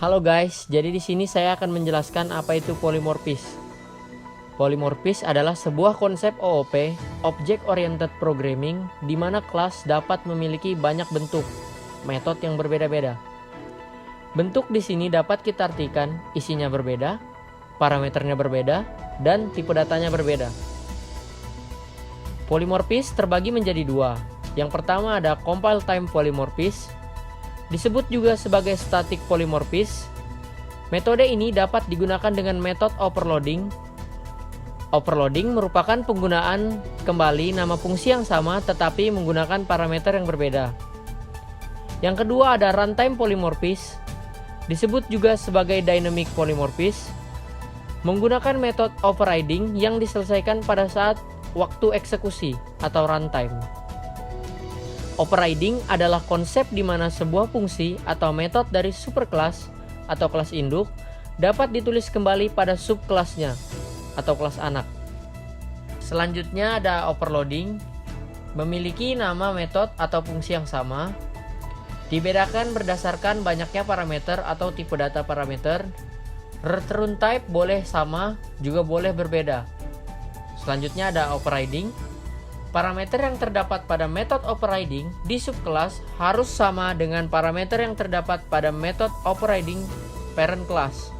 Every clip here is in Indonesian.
Halo guys, jadi di sini saya akan menjelaskan apa itu polimorfis. Polimorfis adalah sebuah konsep OOP, Object Oriented Programming, di mana kelas dapat memiliki banyak bentuk, metode yang berbeda-beda. Bentuk di sini dapat kita artikan isinya berbeda, parameternya berbeda, dan tipe datanya berbeda. Polimorfis terbagi menjadi dua. Yang pertama ada compile time polymorphis, disebut juga sebagai static polymorphis. Metode ini dapat digunakan dengan metode overloading. Overloading merupakan penggunaan kembali nama fungsi yang sama tetapi menggunakan parameter yang berbeda. Yang kedua ada runtime polymorphis, disebut juga sebagai dynamic polymorphis, menggunakan metode overriding yang diselesaikan pada saat waktu eksekusi atau runtime. Overriding adalah konsep di mana sebuah fungsi atau metode dari superkelas atau kelas induk dapat ditulis kembali pada subkelasnya atau kelas anak. Selanjutnya ada overloading, memiliki nama metode atau fungsi yang sama, dibedakan berdasarkan banyaknya parameter atau tipe data parameter. Return type boleh sama, juga boleh berbeda. Selanjutnya ada overriding. Parameter yang terdapat pada metode overriding di subkelas harus sama dengan parameter yang terdapat pada metode overriding parent class.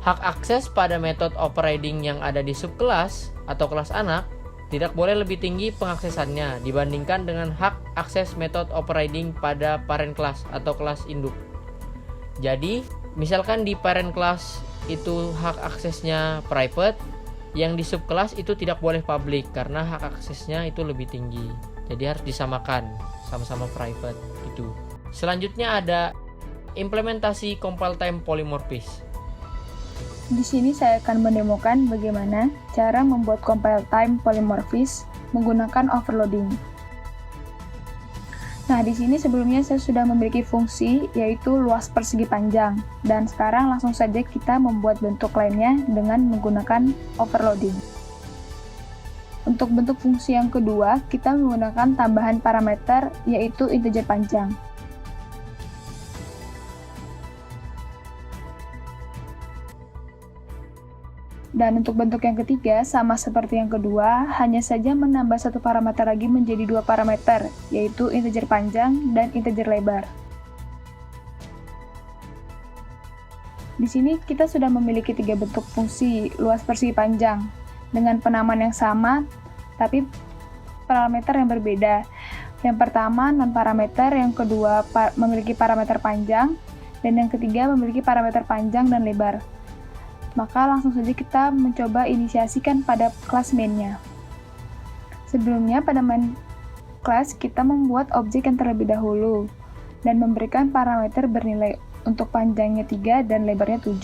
Hak akses pada metode overriding yang ada di subkelas atau kelas anak tidak boleh lebih tinggi pengaksesannya dibandingkan dengan hak akses metode overriding pada parent class atau kelas induk. Jadi, misalkan di parent class itu hak aksesnya private, yang di subkelas itu tidak boleh public karena hak aksesnya itu lebih tinggi. Jadi harus disamakan, sama-sama private gitu. Selanjutnya ada implementasi compile time polymorphis. Di sini saya akan mendemokan bagaimana cara membuat compile time polymorphis menggunakan overloading. Nah, di sini sebelumnya saya sudah memiliki fungsi yaitu luas persegi panjang, dan sekarang langsung saja kita membuat bentuk lainnya dengan menggunakan overloading. Untuk bentuk fungsi yang kedua, kita menggunakan tambahan parameter yaitu integer panjang. Dan untuk bentuk yang ketiga, sama seperti yang kedua, hanya saja menambah satu parameter lagi menjadi dua parameter, yaitu integer panjang dan integer lebar. Di sini kita sudah memiliki tiga bentuk fungsi luas persegi panjang, dengan penamaan yang sama, tapi parameter yang berbeda. Yang pertama non-parameter, yang kedua memiliki parameter panjang, dan yang ketiga memiliki parameter panjang dan lebar. Maka langsung saja kita mencoba inisiasikan pada kelas main-nya. Sebelumnya pada main class kita membuat objek yang terlebih dahulu dan memberikan parameter bernilai untuk panjangnya 3 dan lebarnya 7.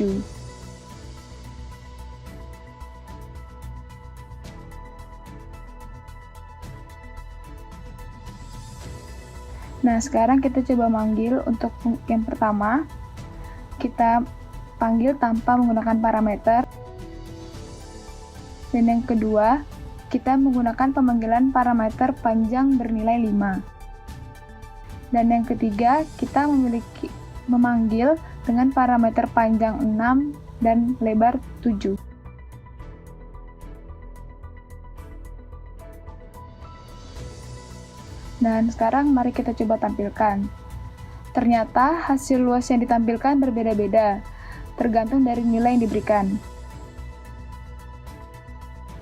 Nah, sekarang kita coba manggil untuk yang pertama. Kita panggil tanpa menggunakan parameter. Dan yang kedua, kita menggunakan pemanggilan parameter panjang bernilai 5. Dan yang ketiga, kita memanggil dengan parameter panjang 6 dan lebar 7. Dan sekarang mari kita coba tampilkan. Ternyata hasil luas yang ditampilkan berbeda-beda, tergantung dari nilai yang diberikan.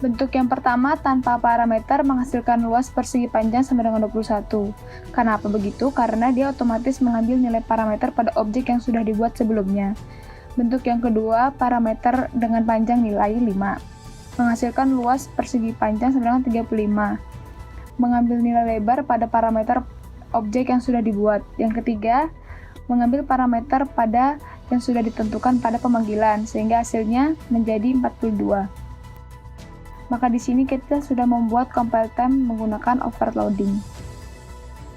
Bentuk yang pertama tanpa parameter menghasilkan luas persegi panjang sama dengan 21. Kenapa begitu? Karena dia otomatis mengambil nilai parameter pada objek yang sudah dibuat sebelumnya. Bentuk yang kedua, parameter dengan panjang nilai 5. Menghasilkan luas persegi panjang sama dengan 35. Mengambil nilai lebar pada parameter objek yang sudah dibuat. Yang ketiga, mengambil parameter pada yang sudah ditentukan pada pemanggilan, sehingga hasilnya menjadi 42. Maka di sini kita sudah membuat compile time menggunakan overloading.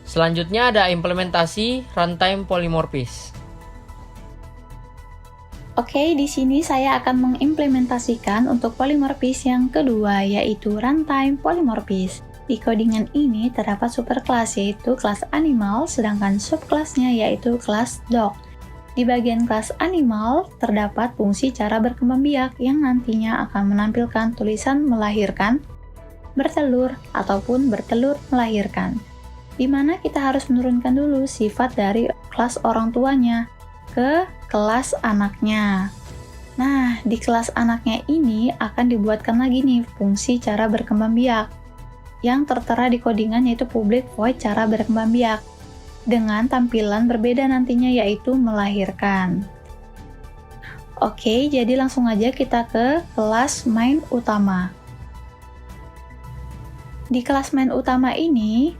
Selanjutnya ada implementasi runtime polymorphis. Oke, di sini saya akan mengimplementasikan untuk polymorphis yang kedua, yaitu runtime polymorphis. Di codingan ini terdapat superkelas yaitu kelas animal, sedangkan subkelasnya yaitu kelas dog. Di bagian kelas animal, terdapat fungsi cara berkembang biak yang nantinya akan menampilkan tulisan melahirkan, bertelur, ataupun bertelur melahirkan. Di mana kita harus menurunkan dulu sifat dari kelas orang tuanya ke kelas anaknya. Nah, di kelas anaknya ini akan dibuatkan lagi nih fungsi cara berkembang biak yang tertera di codingan yaitu public void cara berkembang biak dengan tampilan berbeda nantinya yaitu melahirkan. Oke, jadi langsung aja kita ke kelas main utama. Di kelas main utama ini,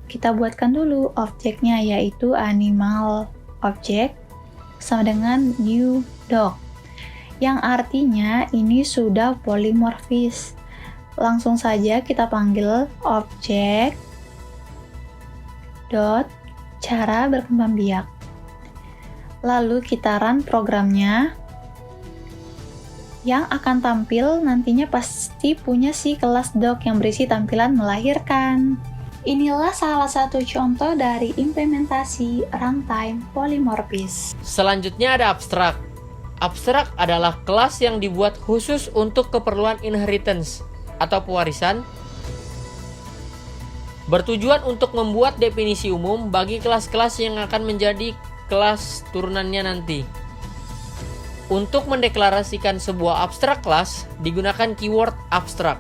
kita buatkan dulu objeknya yaitu animal object sama dengan new dog. Yang artinya ini sudah polimorfis. Langsung saja kita panggil objek dot cara berkembang biak. Lalu kita run programnya. Yang akan tampil nantinya pasti punya si kelas dog yang berisi tampilan melahirkan. Inilah salah satu contoh dari implementasi runtime polymorphis. Selanjutnya ada abstrak. Abstrak adalah kelas yang dibuat khusus untuk keperluan inheritance atau pewarisan, bertujuan untuk membuat definisi umum bagi kelas-kelas yang akan menjadi kelas turunannya nanti. Untuk mendeklarasikan sebuah abstrak kelas, digunakan keyword abstrak.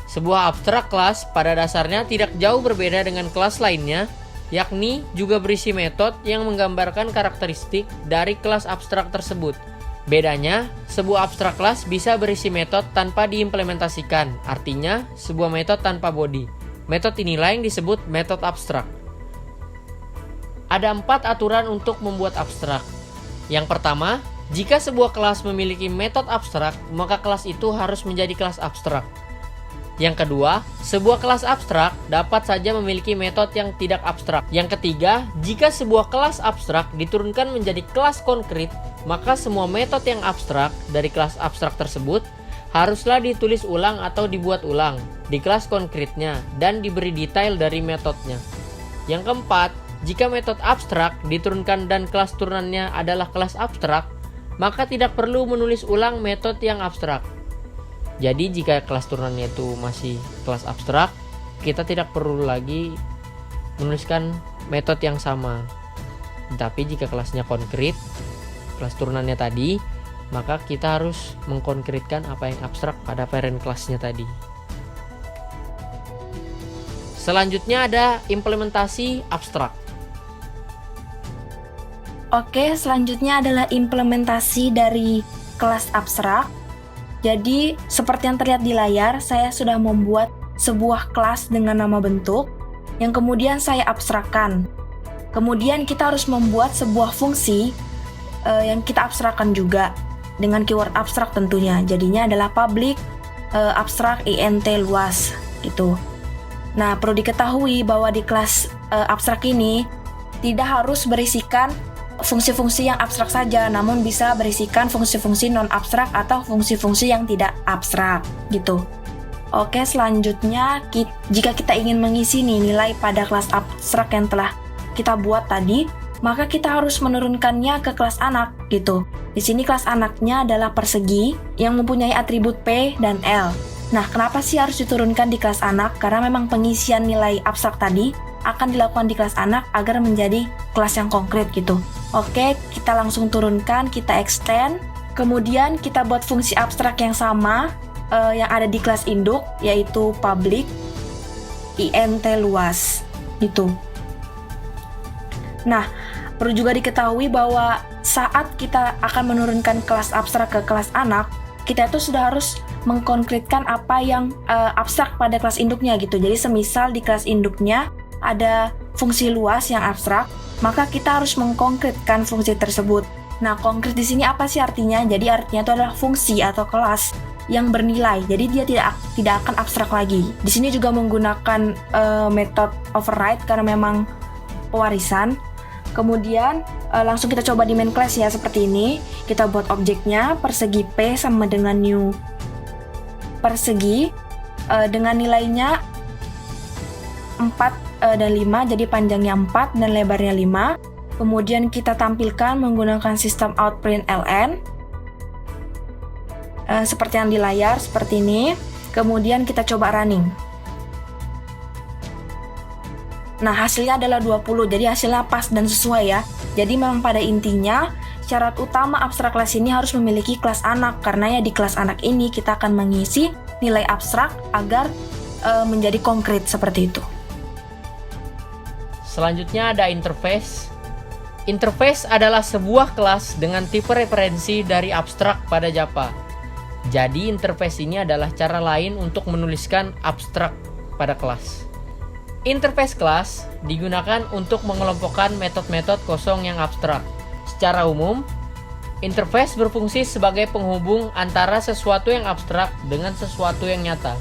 Sebuah abstrak kelas pada dasarnya tidak jauh berbeda dengan kelas lainnya, yakni juga berisi metode yang menggambarkan karakteristik dari kelas abstrak tersebut. Bedanya, sebuah abstrak kelas bisa berisi metode tanpa diimplementasikan, artinya sebuah metode tanpa body. Metode inilah yang disebut metode abstrak. Ada 4 aturan untuk membuat abstrak. Yang pertama, jika sebuah kelas memiliki metode abstrak, maka kelas itu harus menjadi kelas abstrak. Yang kedua, sebuah kelas abstrak dapat saja memiliki metode yang tidak abstrak. Yang ketiga, jika sebuah kelas abstrak diturunkan menjadi kelas konkret, maka semua metode yang abstrak dari kelas abstrak tersebut haruslah ditulis ulang atau dibuat ulang di kelas konkretnya dan diberi detail dari metodenya. Yang keempat, jika metode abstrak diturunkan dan kelas turunannya adalah kelas abstrak, maka tidak perlu menulis ulang metode yang abstrak. Jadi jika kelas turunannya itu masih kelas abstrak, kita tidak perlu lagi menuliskan metode yang sama. Tapi jika kelasnya konkret, kelas turunannya tadi, maka kita harus mengkonkretkan apa yang abstrak pada parent kelasnya tadi. Selanjutnya ada implementasi abstrak. Oke, selanjutnya adalah implementasi dari kelas abstrak. Jadi, seperti yang terlihat di layar, saya sudah membuat sebuah kelas dengan nama bentuk yang kemudian saya abstrakkan. Kemudian kita harus membuat sebuah fungsi yang kita abstrakkan juga dengan keyword abstrak tentunya. Jadinya adalah public abstrak int luas gitu. Nah, perlu diketahui bahwa di kelas abstrak ini tidak harus berisikan fungsi-fungsi yang abstrak saja, namun bisa berisikan fungsi-fungsi non-abstrak atau fungsi-fungsi yang tidak abstrak gitu. Oke, selanjutnya jika kita ingin mengisi nilai pada kelas abstrak yang telah kita buat tadi, maka kita harus menurunkannya ke kelas anak gitu. Di sini kelas anaknya adalah persegi yang mempunyai atribut P dan L. Nah, kenapa sih harus diturunkan di kelas anak? Karena memang pengisian nilai abstrak tadi akan dilakukan di kelas anak agar menjadi kelas yang konkret gitu. Oke, kita langsung turunkan, kita extend, kemudian kita buat fungsi abstrak yang sama yang ada di kelas induk, yaitu public int luas gitu. Nah, perlu juga diketahui bahwa saat kita akan menurunkan kelas abstrak ke kelas anak, kita itu sudah harus mengkonkretkan apa yang abstrak pada kelas induknya gitu. Jadi semisal di kelas induknya ada fungsi luas yang abstrak, maka kita harus mengkonkretkan fungsi tersebut. Nah, konkret di sini apa sih artinya? Jadi artinya itu adalah fungsi atau kelas yang bernilai. Jadi dia tidak akan abstrak lagi. Di sini juga menggunakan metode override karena memang pewarisan. Kemudian langsung kita coba di main class ya, seperti ini. Kita buat objeknya persegi P sama dengan new persegi dengan nilainya 4 dan 5, jadi panjangnya 4 dan lebarnya 5. Kemudian kita tampilkan menggunakan sistem outprintln seperti yang di layar, seperti ini. Kemudian kita coba running. Nah, hasilnya adalah 20, jadi hasilnya pas dan sesuai ya. Jadi memang pada intinya, syarat utama abstrak kelas ini harus memiliki kelas anak, karena ya di kelas anak ini kita akan mengisi nilai abstrak agar menjadi konkret seperti itu. Selanjutnya ada interface. Interface adalah sebuah kelas dengan tipe referensi dari abstrak pada Java. Jadi interface ini adalah cara lain untuk menuliskan abstrak pada kelas. Interface kelas digunakan untuk mengelompokkan metode-metode kosong yang abstrak. Secara umum, interface berfungsi sebagai penghubung antara sesuatu yang abstrak dengan sesuatu yang nyata.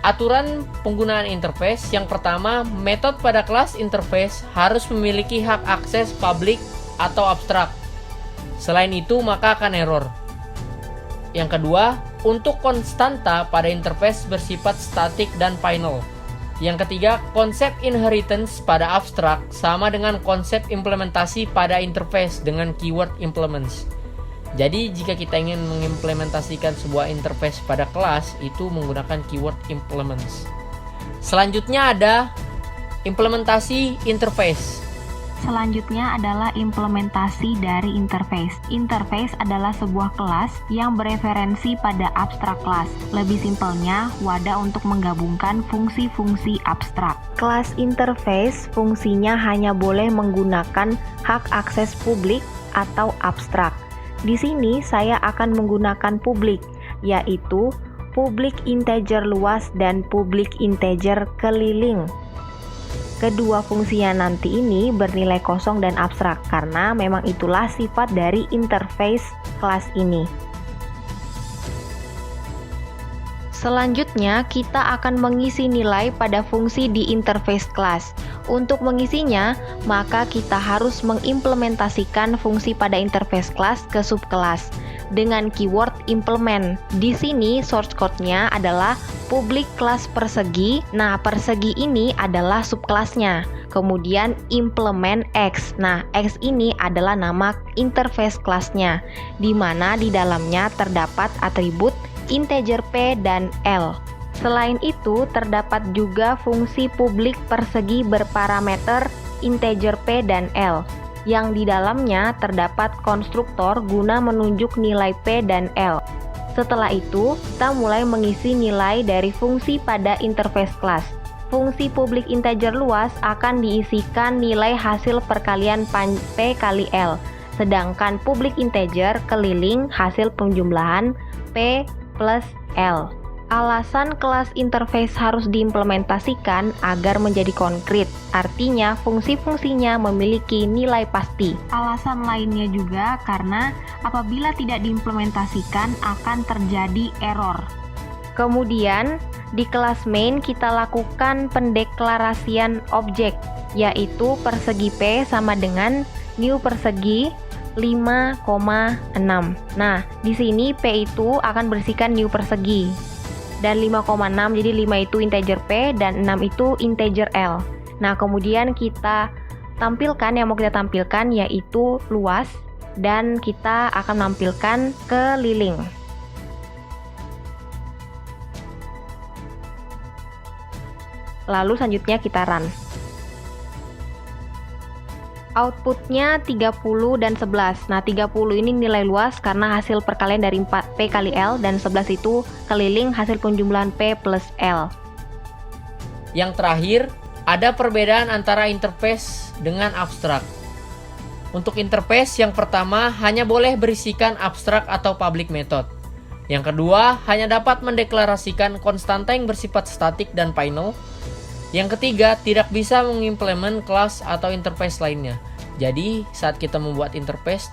Aturan penggunaan interface yang pertama, metode pada kelas interface harus memiliki hak akses publik atau abstrak. Selain itu, maka akan error. Yang kedua, untuk konstanta pada interface bersifat statik dan final. Yang ketiga, konsep inheritance pada abstrak sama dengan konsep implementasi pada interface dengan keyword implements. Jadi jika kita ingin mengimplementasikan sebuah interface pada kelas, itu menggunakan keyword implements. Selanjutnya ada implementasi interface. Selanjutnya adalah implementasi dari interface. Interface adalah sebuah kelas yang bereferensi pada abstrak kelas. Lebih simpelnya, wadah untuk menggabungkan fungsi-fungsi abstrak. Kelas interface fungsinya hanya boleh menggunakan hak akses publik atau abstrak. Di sini saya akan menggunakan publik, yaitu publik integer luas dan publik integer keliling. Kedua fungsinya nanti ini bernilai kosong dan abstrak karena memang itulah sifat dari interface kelas ini. Selanjutnya kita akan mengisi nilai pada fungsi di interface kelas. Untuk mengisinya, maka kita harus mengimplementasikan fungsi pada interface kelas ke subkelas dengan keyword implement. Di sini source code-nya adalah public class persegi. Nah, persegi ini adalah subkelasnya. Kemudian implement X. Nah, X ini adalah nama interface kelasnya, di mana di dalamnya terdapat atribut integer P dan L. Selain itu, terdapat juga fungsi publik persegi berparameter integer P dan L, yang di dalamnya terdapat konstruktor guna menunjuk nilai P dan L. Setelah itu, kita mulai mengisi nilai dari fungsi pada interface kelas. Fungsi publik integer luas akan diisikan nilai hasil perkalian P kali L, sedangkan publik integer keliling hasil penjumlahan P plus L. Alasan kelas interface harus diimplementasikan agar menjadi konkret, artinya fungsi-fungsinya memiliki nilai pasti. Alasan lainnya juga karena apabila tidak diimplementasikan akan terjadi error. Kemudian, di kelas main kita lakukan pendeklarasian objek, yaitu persegi P sama dengan new persegi 5,6. Nah, di sini P itu akan berisikan new persegi. Dan 5,6, jadi 5 itu integer P dan 6 itu integer L. Nah, kemudian kita tampilkan, yang mau kita tampilkan yaitu luas, dan kita akan menampilkan keliling. Lalu selanjutnya kita run. Outputnya 30 dan 11. Nah, 30 ini nilai luas karena hasil perkalian dari 4 P kali L, dan 11 itu keliling hasil penjumlahan P plus L. Yang terakhir, ada perbedaan antara interface dengan abstrak. Untuk interface yang pertama hanya boleh berisikan abstrak atau public method. Yang kedua, hanya dapat mendeklarasikan konstanta yang bersifat statik dan final. Yang ketiga, tidak bisa mengimplement kelas atau interface lainnya. Jadi, saat kita membuat interface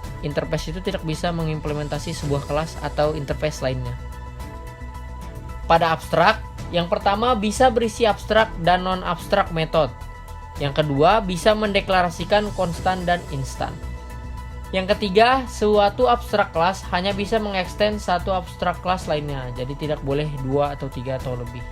itu tidak bisa mengimplementasi sebuah kelas atau interface lainnya. Pada abstrak, yang pertama bisa berisi abstrak dan non-abstrak method. Yang kedua, bisa mendeklarasikan konstan dan instan. Yang ketiga, suatu abstrak kelas hanya bisa mengextend satu abstrak kelas lainnya. Jadi tidak boleh 2 atau 3 atau lebih.